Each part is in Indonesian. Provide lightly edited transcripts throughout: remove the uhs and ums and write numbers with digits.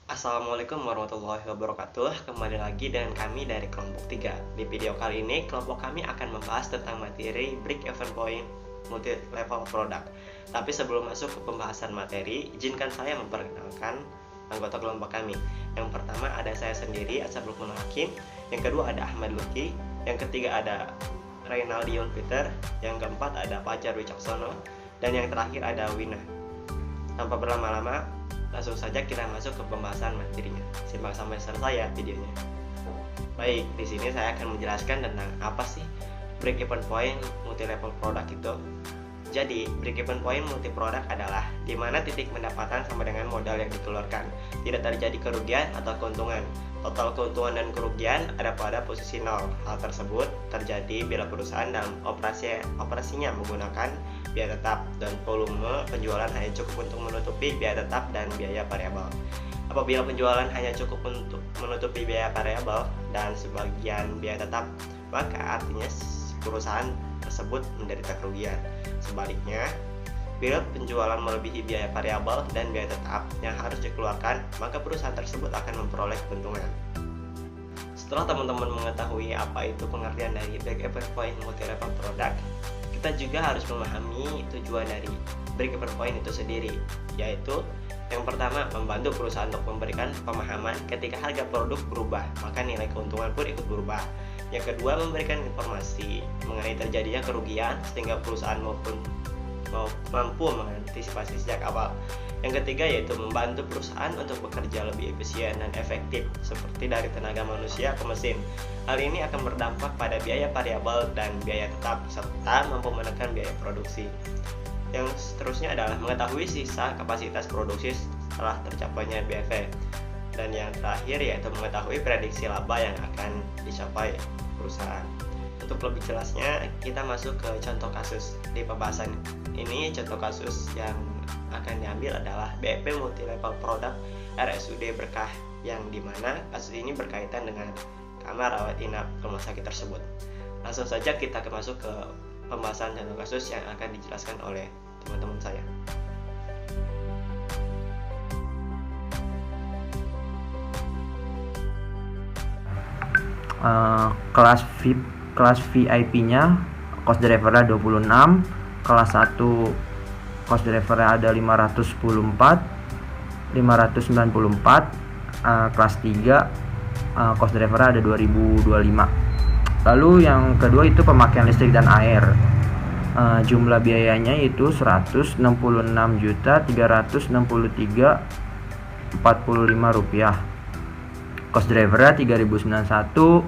Assalamualaikum warahmatullahi wabarakatuh. Kembali lagi dengan kami dari kelompok 3. Di video kali ini, kelompok kami akan membahas tentang materi Break-Even Point Multi-Level Product. Tapi sebelum masuk ke pembahasan materi, izinkan saya memperkenalkan anggota kelompok kami. Yang pertama ada saya sendiri, Ashabul Hakim. Yang kedua ada Ahmad Luki. Yang ketiga ada Reynaldion Peter. Yang keempat ada Fajar Wicaksono. Dan yang terakhir ada Wina. Tanpa berlama-lama, langsung saja kita masuk ke pembahasan materinya. Simak sampai selesai ya videonya. Baik, di sini saya akan menjelaskan tentang apa sih break-even point multi-level product itu. Jadi, break-even point multi-product adalah di mana titik pendapatan sama dengan modal yang dikeluarkan. Tidak terjadi kerugian atau keuntungan. Total keuntungan dan kerugian ada pada posisi nol. Hal tersebut terjadi bila perusahaan dalam operasinya menggunakan biaya tetap dan volume penjualan hanya cukup untuk menutupi biaya tetap dan biaya variabel. Apabila penjualan hanya cukup untuk menutupi biaya variabel dan sebagian biaya tetap, maka artinya perusahaan tersebut menderita kerugian. Sebaliknya, bila penjualan melebihi biaya variabel dan biaya tetap yang harus dikeluarkan, maka perusahaan tersebut akan memperoleh keuntungan. Setelah teman-teman mengetahui apa itu pengertian dari break-even point multi-level product, kita juga harus memahami tujuan dari break-even point itu sendiri, yaitu yang pertama, membantu perusahaan untuk memberikan pemahaman ketika harga produk berubah, maka nilai keuntungan pun ikut berubah. Yang kedua, memberikan informasi mengenai terjadinya kerugian sehingga perusahaan mampu mengantisipasi sejak awal. Yang ketiga yaitu membantu perusahaan untuk bekerja lebih efisien dan efektif, seperti dari tenaga manusia ke mesin. Hal ini akan berdampak pada biaya variabel dan biaya tetap, serta mampu menekan biaya produksi. Yang seterusnya adalah mengetahui sisa kapasitas produksi setelah tercapainya BFE. Dan yang terakhir yaitu mengetahui prediksi laba yang akan dicapai perusahaan. Untuk lebih jelasnya, kita masuk ke contoh kasus. Di pembahasan ini, contoh kasus yang akan diambil adalah BEP Multi-Level Product RSUD Berkah, yang dimana kasus ini berkaitan dengan kamar rawat inap rumah sakit tersebut. Langsung saja kita masuk ke pembahasan contoh kasus yang akan dijelaskan oleh teman-teman saya. Kelas VIP-nya cost driver-nya 26, kelas 1 cost driver-nya ada 594, kelas 3 cost driver-nya ada 2025. Lalu yang kedua itu pemakaian listrik dan air. Jumlah biayanya itu 166.363.45 rupiah. Cost driver-nya 3.091,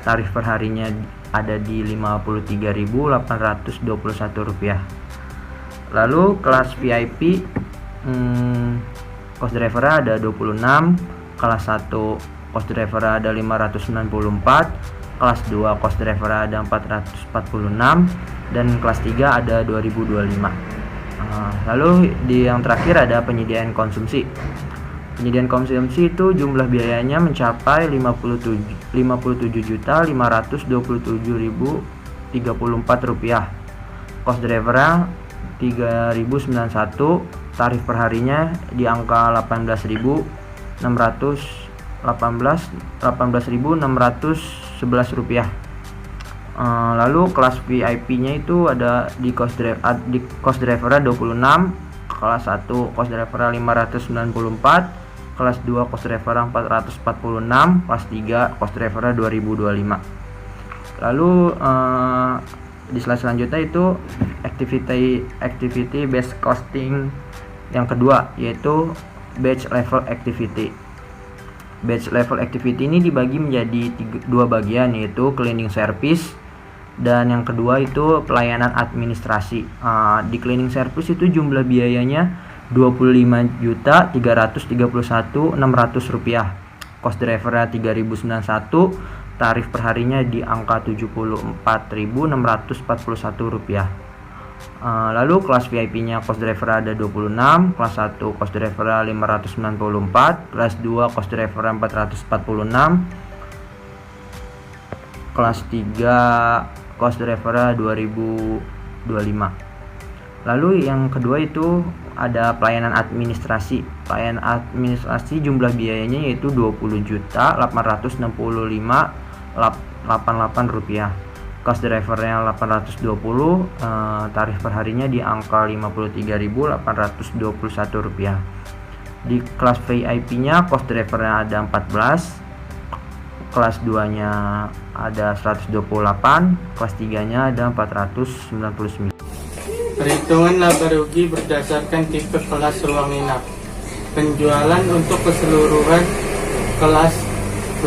tarif per harinya ada di 53.821 rupiah. Lalu kelas VIP, cost driver-nya ada 26, kelas 1 cost driver-nya ada 594, kelas 2 cost driver-nya ada 446, dan kelas 3 ada 2025. Lalu di yang terakhir ada penyediaan konsumsi. Penyediaan konsumsi itu jumlah biayanya mencapai 57.527.034 rupiah. Cost driver-nya 3.091, tarif per harinya di angka 18.611 rupiah. Lalu kelas VIP-nya itu ada di cost driver-nya 26, kelas 1 cost driver-nya 594, kelas 2 cost driver-nya 446, kelas 3 cost driver-nya 2025. Lalu di slide selanjutnya itu activity based costing yang kedua, yaitu batch level activity. Batch level activity ini dibagi menjadi dua bagian, yaitu cleaning service dan yang kedua itu pelayanan administrasi. Di cleaning service itu jumlah biayanya 25.331.600 rupiah. Cost driver-nya 3.091, tarif perharinya di angka 74.641 rupiah. Lalu kelas VIP-nya cost driver ada 26, kelas 1 cost driver 594, kelas 2 cost driver 446, kelas 3 cost driver 2025. Lalu yang kedua itu ada pelayanan administrasi. rangkaian administrasi jumlah biayanya yaitu Rp20.855.88 Cost drivernya 820, tarif perharinya di angka Rp53.821. Di kelas VIP nya cost drivernya ada 14, kelas 2 nya ada 128, kelas 3 nya ada 499. Perhitungan laba rugi berdasarkan tipe kelas ruang inap. Penjualan untuk keseluruhan kelas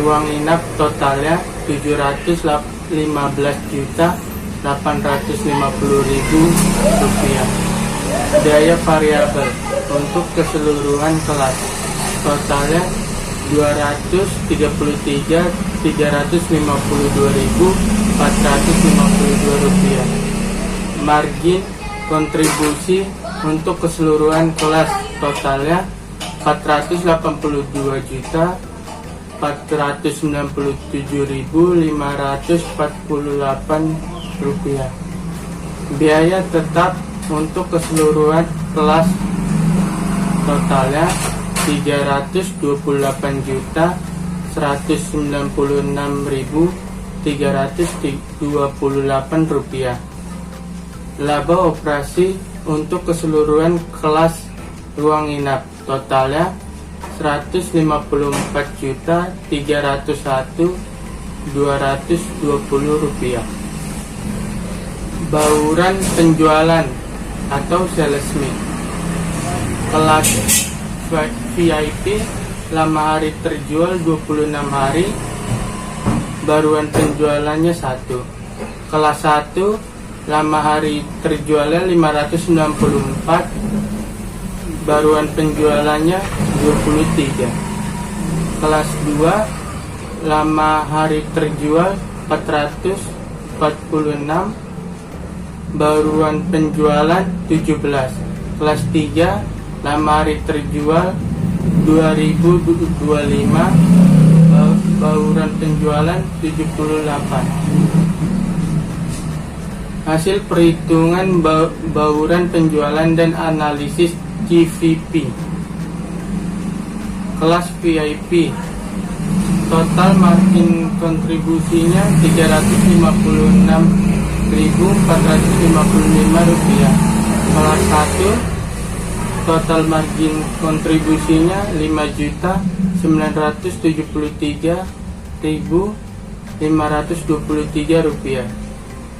ruang inap totalnya Rp715.850.000. Biaya variabel untuk keseluruhan kelas totalnya Rp233.352.452. Margin kontribusi untuk keseluruhan kelas totalnya Rp482.497.548. Biaya tetap untuk keseluruhan kelas totalnya Rp396.328. Laba operasi untuk keseluruhan kelas ruang inap totalnya Rp154.301.220. Bauran penjualan atau sales mix. Kelas VIP lama hari terjual 26 hari, baruan penjualannya 1. Kelas 1 lama hari terjualnya 564, baruan penjualannya 23. Kelas 2 lama hari terjual 446, baruan penjualan 17. Kelas 3 lama hari terjual 2025, bauran penjualan 78. Hasil perhitungan bauran penjualan dan analisis GVP. Kelas VIP total margin kontribusinya Rp356.455. Kelas 1 total margin kontribusinya Rp5.973.523.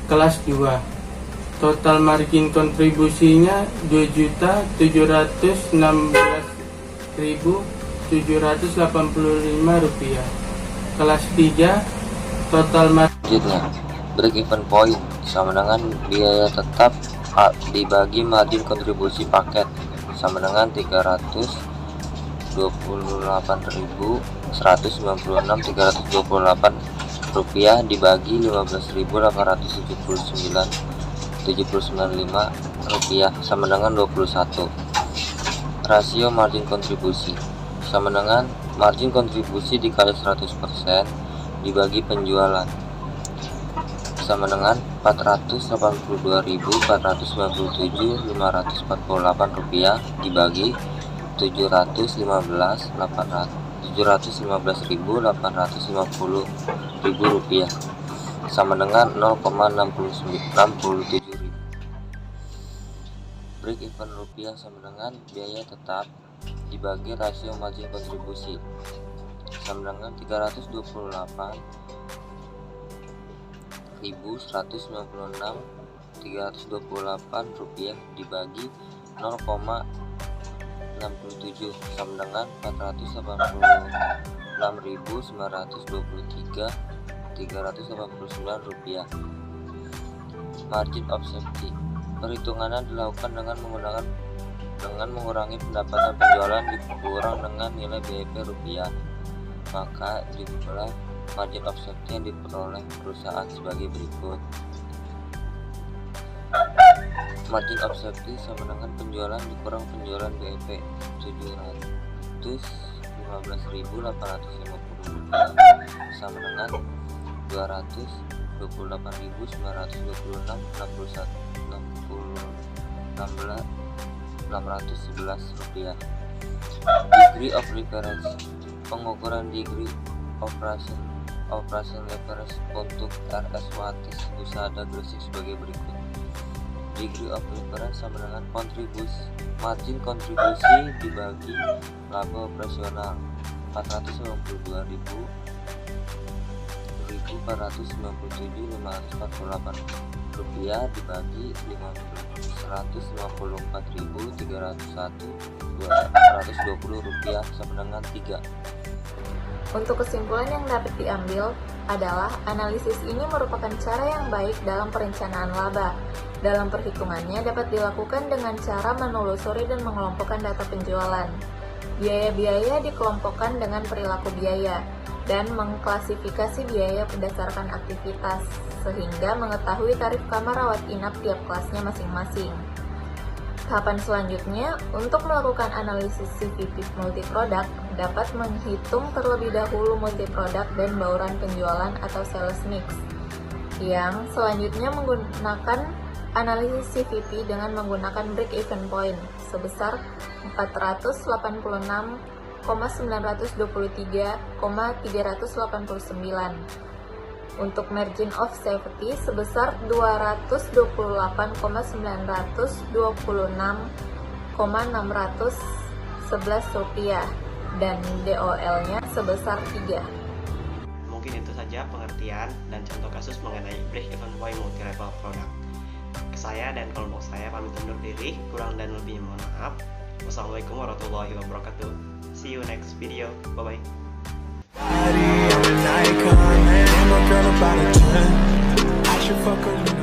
Kelas 2 total margin kontribusinya Rp2.716.785. Kelas 3 total margin break even point sama dengan biaya tetap dibagi margin kontribusi paket sama dengan Rp328.196.328 dibagi Rp15.879.795 sama dengan 21. Rasio margin kontribusi sama dengan margin kontribusi dikali 100% dibagi penjualan sama dengan Rp482.497.548 dibagi Rp715.850.000 sama dengan 0,67. Break even rupiah sama dengan biaya tetap dibagi rasio margin kontribusi sama dengan Rp398.328 dibagi 0,67 sama dengan Rp486.923.389. Margin of safety perhitungannya dilakukan dengan mengurangi pendapatan penjualan dikurang dengan nilai BIP rupiah, maka jumlah margin of safety yang diperoleh perusahaan sebagai berikut. Margin of safety sama dengan penjualan dikurang penjualan BIP Rp715.850 sama dengan Rp228.926.611. Degree of reference. Pengukuran degree operation leverage untuk RS Watis Husada Gresik sebagai berikut. Degree of reference sama dengan margin kontribusi dibagi laba operasional 497.548 rupiah dibagi 154.301.220 rupiah sama dengan 3. Untuk kesimpulan yang dapat diambil adalah analisis ini merupakan cara yang baik dalam perencanaan laba. Dalam perhitungannya dapat dilakukan dengan cara menelusuri dan mengelompokkan data penjualan. Biaya-biaya dikelompokkan dengan perilaku biaya dan mengklasifikasi biaya berdasarkan aktivitas sehingga mengetahui tarif kamar rawat inap tiap kelasnya masing-masing. Tahapan selanjutnya, untuk melakukan analisis CVP multiproduk, dapat menghitung terlebih dahulu multiproduk dan bauran penjualan atau sales mix. Yang selanjutnya menggunakan analisis CVP dengan menggunakan break-even point sebesar 488,923,389. Untuk margin of safety sebesar 228,926,611 rupiah dan DOL-nya sebesar 3. Mungkin itu saja pengertian dan contoh kasus mengenai break-even point multi-level product. Saya dan kelompok saya pamit undur diri, kurang dan lebih mohon maaf. Wassalamualaikum warahmatullahi wabarakatuh. See you next video. Bye-bye. I should fuck her.